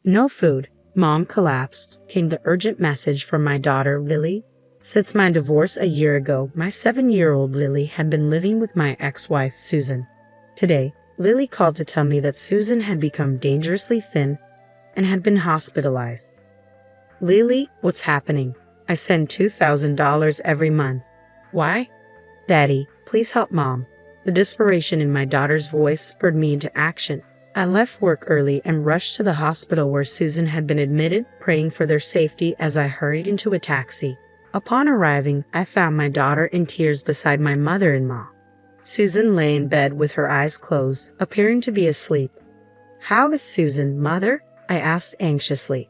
No food. Mom collapsed, came the urgent message from my daughter, Lily. Since my divorce a year ago, my 7-year-old Lily had been living with my ex-wife, Susan. Today, Lily called to tell me that Susan had become dangerously thin and had been hospitalized. Lily, what's happening? I send $2,000 every month. Why? Daddy, please help Mom. The desperation in my daughter's voice spurred me into action. I left work early and rushed to the hospital where Susan had been admitted, praying for their safety as I hurried into a taxi. Upon arriving, I found my daughter in tears beside my mother-in-law. Susan lay in bed with her eyes closed, appearing to be asleep. How is Susan, Mother? I asked anxiously.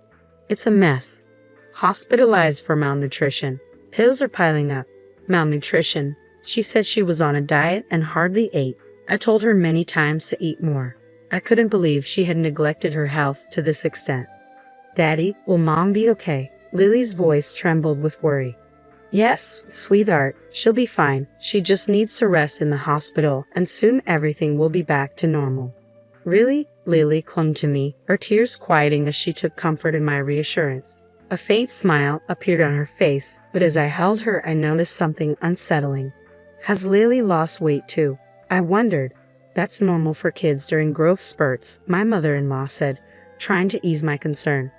It's a mess. Hospitalized for malnutrition. Pills are piling up. Malnutrition. She said she was on a diet and hardly ate. I told her many times to eat more. I couldn't believe she had neglected her health to this extent. Daddy, will Mom be okay? Lily's voice trembled with worry. Yes, sweetheart, she'll be fine. She just needs to rest in the hospital, and soon everything will be back to normal. Really? Lily clung to me, her tears quieting as she took comfort in my reassurance. A faint smile appeared on her face, but as I held her, I noticed something unsettling. Has Lily lost weight too? I wondered. That's normal for kids during growth spurts, my mother-in-law said, trying to ease my concern.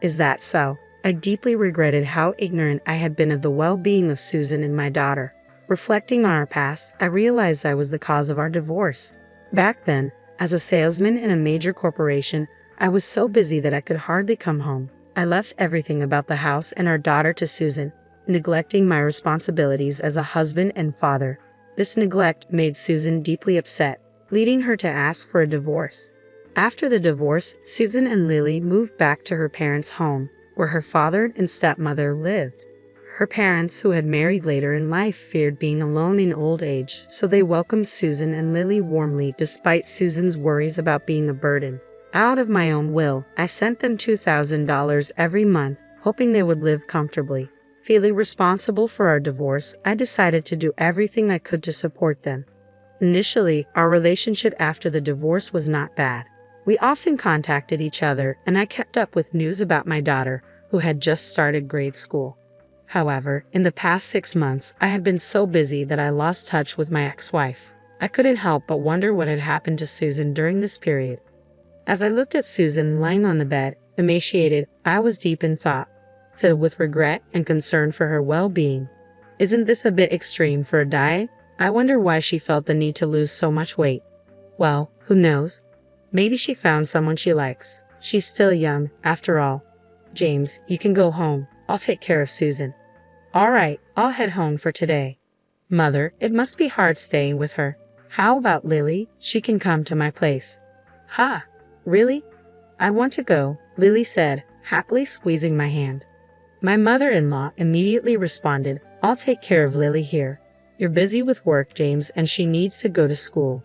Is that so? I deeply regretted how ignorant I had been of the well-being of Susan and my daughter. Reflecting on our past, I realized I was the cause of our divorce. Back then, as a salesman in a major corporation, I was so busy that I could hardly come home. I left everything about the house and our daughter to Susan, neglecting my responsibilities as a husband and father. This neglect made Susan deeply upset, leading her to ask for a divorce. After the divorce, Susan and Lily moved back to her parents' home, where her father and stepmother lived. Her parents, who had married later in life, feared being alone in old age, so they welcomed Susan and Lily warmly despite Susan's worries about being a burden. Out of my own will, I sent them $2,000 every month, hoping they would live comfortably. Feeling responsible for our divorce, I decided to do everything I could to support them. Initially, our relationship after the divorce was not bad. We often contacted each other, and I kept up with news about my daughter, who had just started grade school. However, in the past 6 months, I had been so busy that I lost touch with my ex-wife. I couldn't help but wonder what had happened to Susan during this period. As I looked at Susan lying on the bed, emaciated, I was deep in thought, filled with regret and concern for her well-being. Isn't this a bit extreme for a diet? I wonder why she felt the need to lose so much weight. Well, who knows? Maybe she found someone she likes. She's still young, after all. James, you can go home. I'll take care of Susan. All right, I'll head home for today. Mother, it must be hard staying with her. How about Lily? She can come to my place. Ha! Really? I want to go, Lily said, happily squeezing my hand. My mother-in-law immediately responded, I'll take care of Lily here. You're busy with work, James, and she needs to go to school.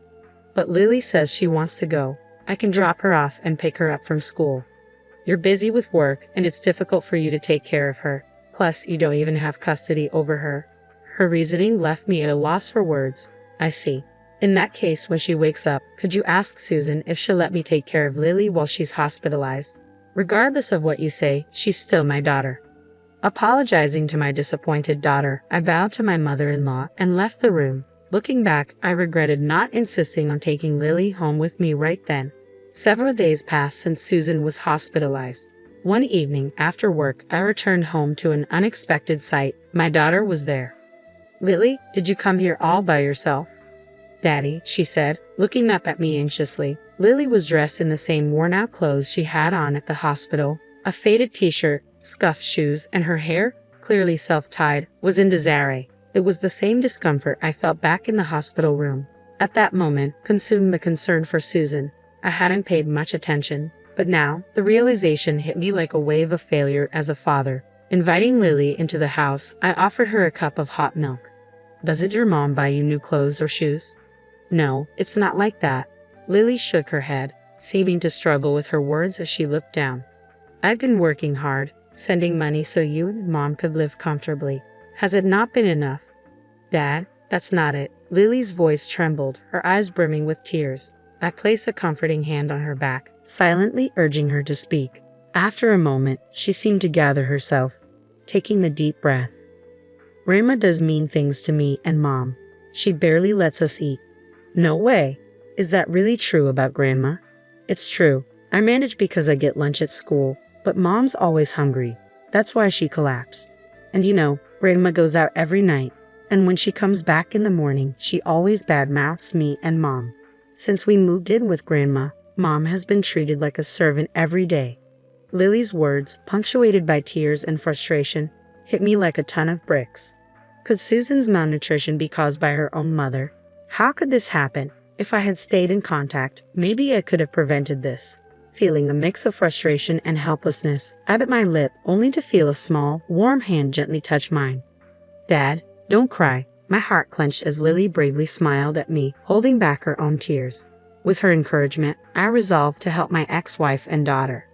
But Lily says she wants to go. I can drop her off and pick her up from school. You're busy with work, and it's difficult for you to take care of her. Plus, you don't even have custody over her. Her reasoning left me at a loss for words. I see. In that case, when she wakes up, could you ask Susan if she'll let me take care of Lily while she's hospitalized? Regardless of what you say, she's still my daughter. Apologizing to my disappointed daughter, I bowed to my mother-in-law and left the room. Looking back, I regretted not insisting on taking Lily home with me right then. Several days passed since Susan was hospitalized. One evening, after work, I returned home to an unexpected sight. My daughter was there. Lily, did you come here all by yourself? Daddy, she said, looking up at me anxiously. Lily was dressed in the same worn-out clothes she had on at the hospital. A faded t-shirt, scuffed shoes, and her hair, clearly self-tied, was in disarray. It was the same discomfort I felt back in the hospital room. At that moment, consumed by concern for Susan, I hadn't paid much attention. But now, the realization hit me like a wave of failure as a father. Inviting Lily into the house, I offered her a cup of hot milk. Doesn't your mom buy you new clothes or shoes? No, it's not like that. Lily shook her head, seeming to struggle with her words as she looked down. I've been working hard, sending money so you and Mom could live comfortably. Has it not been enough? Dad, that's not it. Lily's voice trembled, her eyes brimming with tears. I placed a comforting hand on her back, silently urging her to speak. After a moment, she seemed to gather herself, taking a deep breath. Grandma does mean things to me and Mom. She barely lets us eat. No way. Is that really true about Grandma? It's true. I manage because I get lunch at school, but Mom's always hungry. That's why she collapsed. And Grandma goes out every night, and when she comes back in the morning, she always badmouths me and Mom. Since we moved in with Grandma, Mom has been treated like a servant every day. Lily's words, punctuated by tears and frustration, hit me like a ton of bricks. Could Susan's malnutrition be caused by her own mother? How could this happen? If I had stayed in contact, maybe I could have prevented this. Feeling a mix of frustration and helplessness, I bit my lip only to feel a small, warm hand gently touch mine. Dad, don't cry. My heart clenched as Lily bravely smiled at me, holding back her own tears. With her encouragement, I resolved to help my ex-wife and daughter.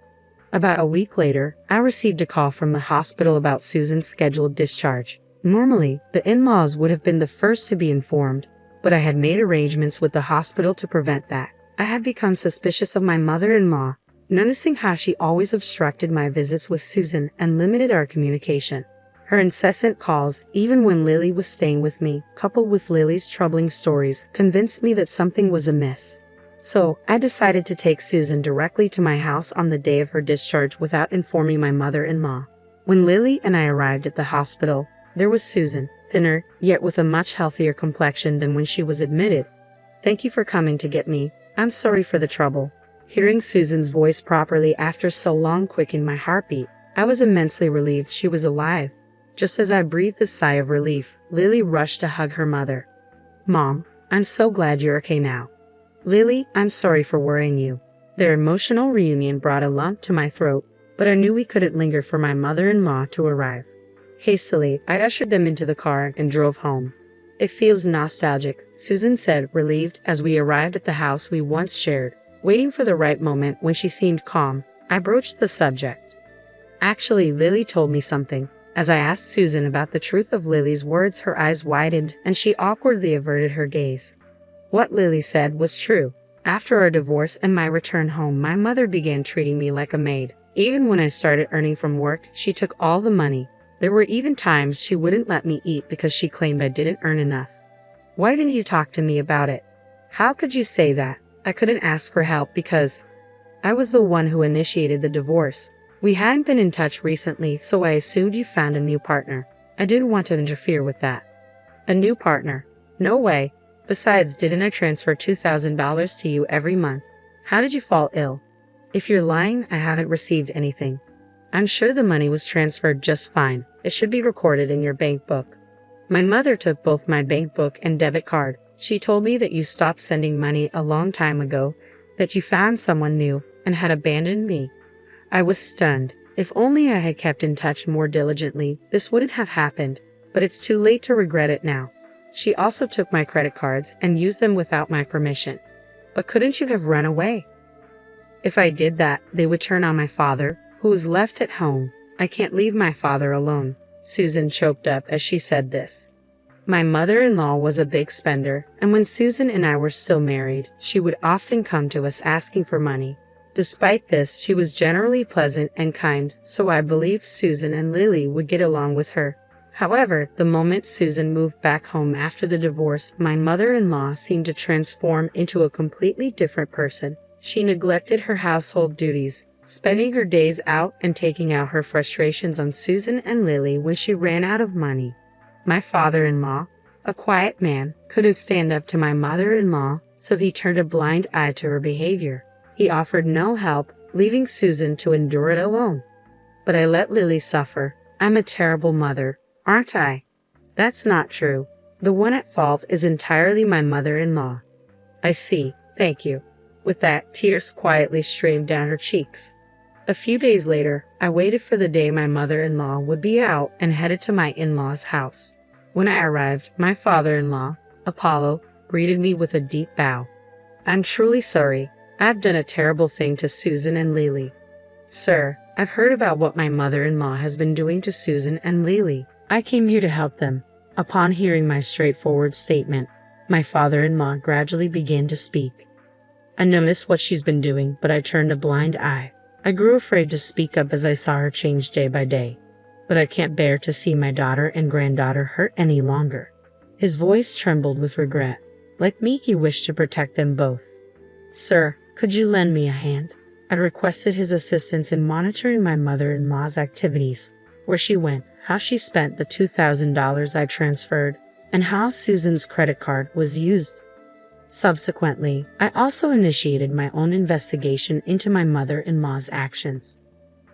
About a week later, I received a call from the hospital about Susan's scheduled discharge. Normally, the in-laws would have been the first to be informed, but I had made arrangements with the hospital to prevent that. I had become suspicious of my mother-in-law, noticing how she always obstructed my visits with Susan and limited our communication. Her incessant calls, even when Lily was staying with me, coupled with Lily's troubling stories, convinced me that something was amiss. So, I decided to take Susan directly to my house on the day of her discharge without informing my mother-in-law. When Lily and I arrived at the hospital, there was Susan, thinner, yet with a much healthier complexion than when she was admitted. "Thank you for coming to get me. I'm sorry for the trouble." Hearing Susan's voice properly after so long quickened my heartbeat. I was immensely relieved she was alive. Just as I breathed a sigh of relief, Lily rushed to hug her mother. "Mom, I'm so glad you're okay now." "Lily, I'm sorry for worrying you." Their emotional reunion brought a lump to my throat, but I knew we couldn't linger for my mother-in-law to arrive. Hastily, I ushered them into the car and drove home. "It feels nostalgic," Susan said, relieved, as we arrived at the house we once shared. Waiting for the right moment when she seemed calm, I broached the subject. "Actually, Lily told me something." As I asked Susan about the truth of Lily's words, her eyes widened and she awkwardly averted her gaze. What Lily said was true. After our divorce and my return home, my mother began treating me like a maid. Even when I started earning from work, she took all the money. There were even times she wouldn't let me eat because she claimed I didn't earn enough. "Why didn't you talk to me about it?" "How could you say that?" "I couldn't ask for help because I was the one who initiated the divorce. We hadn't been in touch recently, so I assumed you found a new partner. I didn't want to interfere with that." "A new partner? No way. Besides, didn't I transfer $2,000 to you every month? How did you fall ill?" "If you're lying, I haven't received anything." "I'm sure the money was transferred just fine. It should be recorded in your bank book." "My mother took both my bank book and debit card. She told me that you stopped sending money a long time ago, that you found someone new, and had abandoned me." I was stunned. If only I had kept in touch more diligently, this wouldn't have happened, but it's too late to regret it now. "She also took my credit cards and used them without my permission." "But couldn't you have run away?" "If I did that, they would turn on my father, who was left at home. I can't leave my father alone." Susan choked up as she said this. My mother-in-law was a big spender, and when Susan and I were still married, she would often come to us asking for money. Despite this, she was generally pleasant and kind, so I believed Susan and Lily would get along with her. However, the moment Susan moved back home after the divorce, my mother-in-law seemed to transform into a completely different person. She neglected her household duties, spending her days out and taking out her frustrations on Susan and Lily when she ran out of money. My father-in-law, a quiet man, couldn't stand up to my mother-in-law, so he turned a blind eye to her behavior. He offered no help, leaving Susan to endure it alone. But I let Lily suffer. I'm a terrible mother, aren't I? That's not true. The one at fault is entirely my mother-in-law. I see, thank you. With that, tears quietly streamed down her cheeks. A few days later, I waited for the day my mother-in-law would be out and headed to my in-laws' house. When I arrived, my father-in-law, Apollo, greeted me with a deep bow. "I'm truly sorry. I've done a terrible thing to Susan and Lily." "Sir, I've heard about what my mother-in-law has been doing to Susan and Lily. I came here to help them." Upon hearing my straightforward statement, my father-in-law gradually began to speak. "I noticed what she's been doing, but I turned a blind eye. I grew afraid to speak up as I saw her change day by day. But I can't bear to see my daughter and granddaughter hurt any longer. His voice trembled with regret. Like me, he wished to protect them both. Sir, could you lend me a hand? I requested his assistance in monitoring my mother-in-law's activities, where she went, how she spent the $2,000 I transferred, and how Susan's credit card was used. Subsequently, I also initiated my own investigation into my mother-in-law's actions.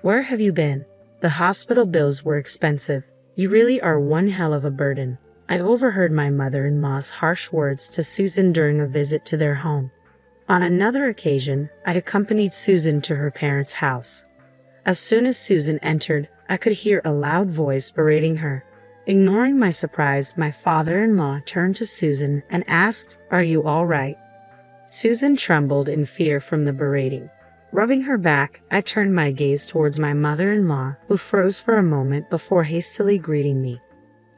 Where have you been? The hospital bills were expensive. You really are one hell of a burden. I overheard my mother-in-law's harsh words to Susan during a visit to their home. On another occasion, I accompanied Susan to her parents' house. As soon as Susan entered, I could hear a loud voice berating her. Ignoring my surprise, my father-in-law turned to Susan and asked, "Are you all right?" Susan trembled in fear from the berating. Rubbing her back, I turned my gaze towards my mother-in-law, who froze for a moment before hastily greeting me.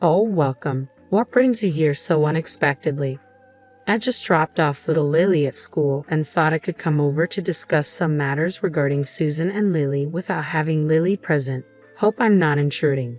"Oh, welcome. What brings you here so unexpectedly?" I just dropped off little Lily at school and thought I could come over to discuss some matters regarding Susan and Lily without having Lily present. Hope I'm not intruding.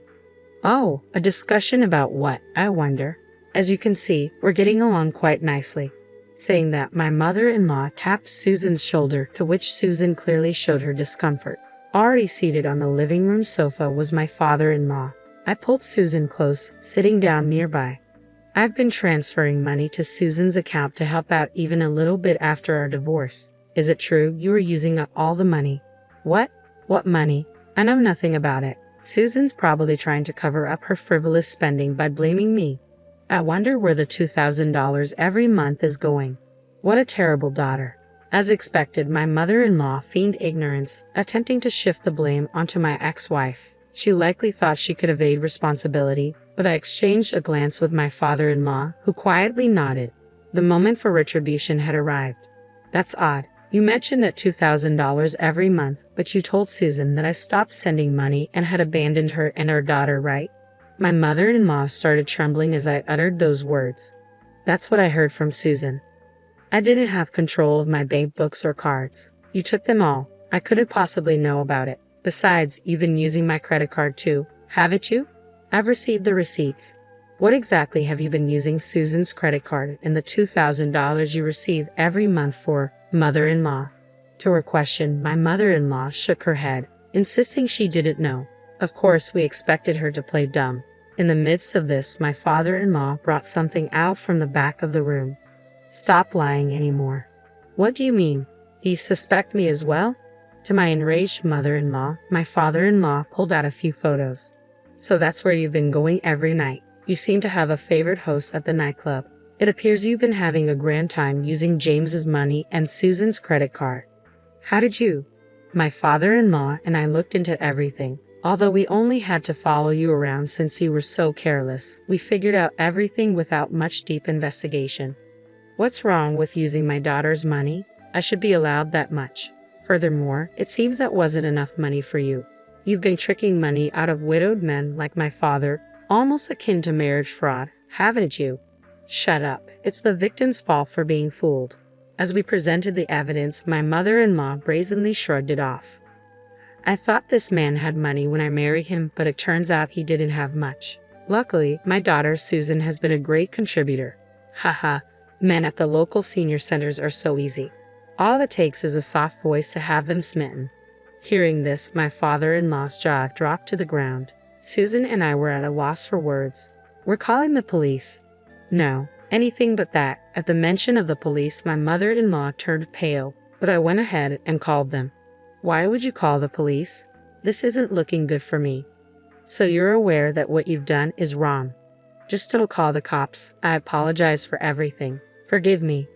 Oh, a discussion about what, I wonder? As you can see, we're getting along quite nicely. Saying that, my mother-in-law tapped Susan's shoulder, to which Susan clearly showed her discomfort. Already seated on the living room sofa was my father-in-law. I pulled Susan close, sitting down nearby. I've been transferring money to Susan's account to help out even a little bit after our divorce. Is it true you were using up all the money? What? What money? I know nothing about it. Susan's probably trying to cover up her frivolous spending by blaming me. I wonder where the $2,000 every month is going. What a terrible daughter. As expected, my mother-in-law feigned ignorance, attempting to shift the blame onto my ex-wife. She likely thought she could evade responsibility, but I exchanged a glance with my father-in-law, who quietly nodded. The moment for retribution had arrived. That's odd. You mentioned that $2,000 every month, but you told Susan that I stopped sending money and had abandoned her and our daughter, right? My mother-in-law started trembling as I uttered those words. That's what I heard from Susan. I didn't have control of my bank books or cards. You took them all. I couldn't possibly know about it. Besides, you've been using my credit card too, haven't you? I've received the receipts. What exactly have you been using Susan's credit card and the $2,000 you receive every month for, mother-in-law? To her question, my mother-in-law shook her head, insisting she didn't know. Of course, we expected her to play dumb. In the midst of this, my father-in-law brought something out from the back of the room. Stop lying anymore. What do you mean? Do you suspect me as well? To my enraged mother-in-law, my father-in-law pulled out a few photos. So that's where you've been going every night. You seem to have a favorite host at the nightclub. It appears you've been having a grand time using James's money and Susan's credit card. How did you? My father-in-law and I looked into everything. Although we only had to follow you around since you were so careless, we figured out everything without much deep investigation. What's wrong with using my daughter's money? I should be allowed that much. Furthermore, it seems that wasn't enough money for you. You've been tricking money out of widowed men like my father, almost akin to marriage fraud, haven't you? Shut up. It's the victim's fault for being fooled. As we presented the evidence, my mother-in-law brazenly shrugged it off. I thought this man had money when I married him, but it turns out he didn't have much. Luckily, my daughter Susan has been a great contributor. Haha, men at the local senior centers are so easy. All it takes is a soft voice to have them smitten. Hearing this, my father-in-law's jaw dropped to the ground. Susan and I were at a loss for words. We're calling the police. No, anything but that. At the mention of the police, my mother-in-law turned pale, but I went ahead and called them. Why would you call the police? This isn't looking good for me. So you're aware that what you've done is wrong. Just don't call the cops. I apologize for everything. Forgive me.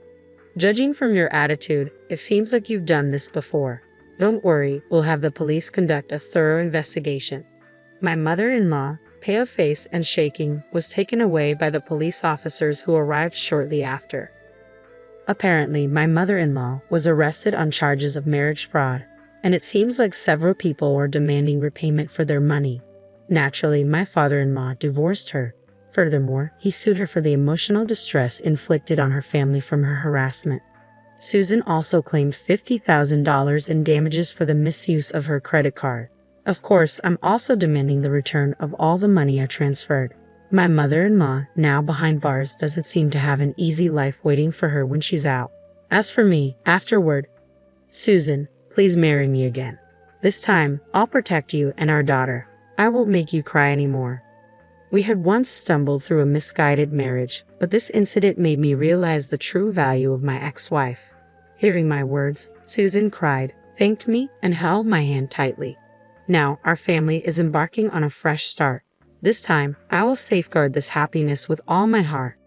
Judging from your attitude, it seems like you've done this before. Don't worry, we'll have the police conduct a thorough investigation. My mother-in-law, pale of face and shaking, was taken away by the police officers who arrived shortly after. Apparently, my mother-in-law was arrested on charges of marriage fraud, and it seems like several people were demanding repayment for their money. Naturally, my father-in-law divorced her. Furthermore, he sued her for the emotional distress inflicted on her family from her harassment. Susan also claimed $50,000 in damages for the misuse of her credit card. Of course, I'm also demanding the return of all the money I transferred. My mother-in-law, now behind bars, doesn't seem to have an easy life waiting for her when she's out. As for me, afterward, Susan, please marry me again. This time, I'll protect you and our daughter. I won't make you cry anymore. We had once stumbled through a misguided marriage, but this incident made me realize the true value of my ex-wife. Hearing my words, Susan cried, thanked me, and held my hand tightly. Now, our family is embarking on a fresh start. This time, I will safeguard this happiness with all my heart.